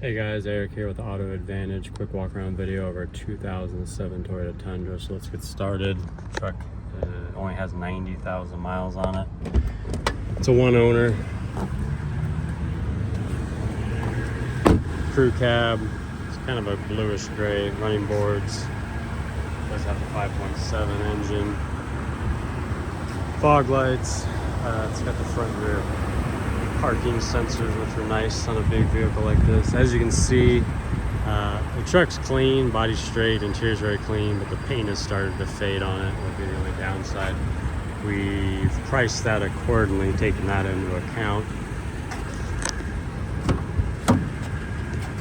Hey guys, Eric here with Auto Advantage. Quick walk around video of our 2007 Toyota Tundra. So let's get started. The truck only has 90,000 miles on it. It's a one owner. Crew cab. It's kind of a bluish gray. Running boards. Does have the 5.7 engine. Fog lights. It's got the front rear parking sensors, which are nice on a big vehicle like this. As you can see, the truck's clean, body's straight, interior's very clean, but the paint has started to fade on it. Would be the only downside. We've priced that accordingly, taking that into account.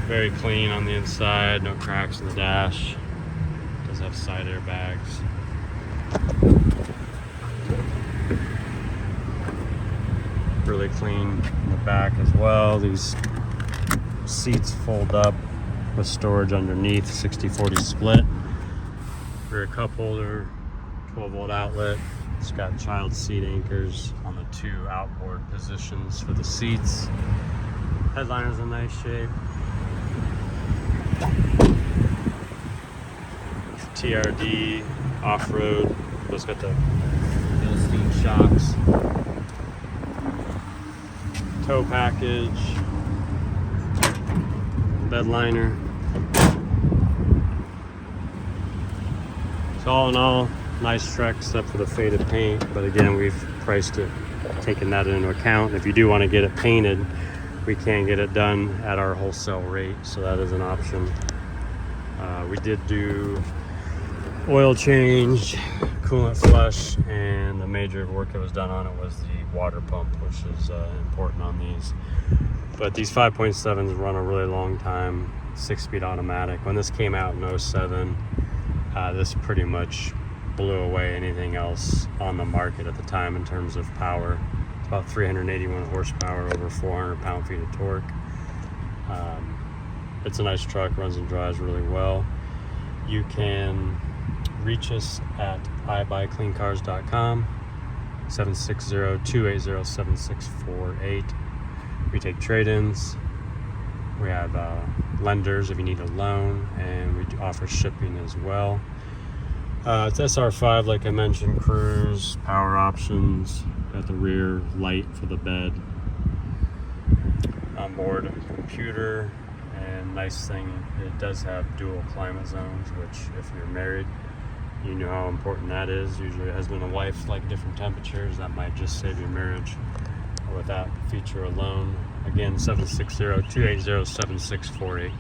Very clean on the inside, no cracks in the dash. Does have side airbags. Really clean in the back as well. These seats fold up with storage underneath, 60/40 split. Rear cup holder, 12-volt outlet. It's got child seat anchors on the two outboard positions for the seats. Headliner's in nice shape. TRD off-road. It's got the Philistine shocks. Tow package, bed liner. So all in all, nice truck except for the faded paint. But again, we've priced it, taking that into account. If you do want to get it painted, we can get it done at our wholesale rate, so that is an option. We did do oil change, coolant flush, and the major work that was done on it was the water pump, which is important on these. But these 5.7s run a really long time, 6-speed automatic. When this came out in 07, this pretty much blew away anything else on the market at the time in terms of power. It's about 381 horsepower, over 400 pound-feet of torque. It's a nice truck, runs and drives really well. You can reach us at ibuycleancars.com, 760-280-7648. We take trade-ins. We have lenders if you need a loan, and we offer shipping as well. It's SR5, like I mentioned, cruise, power options, got the rear light for the bed, onboard computer, and nice thing, it does have dual climate zones, which if you're married, you know how important that is. Usually a husband and wife like different temperatures. That might just save your marriage with that feature alone. Again, 760-280-7648.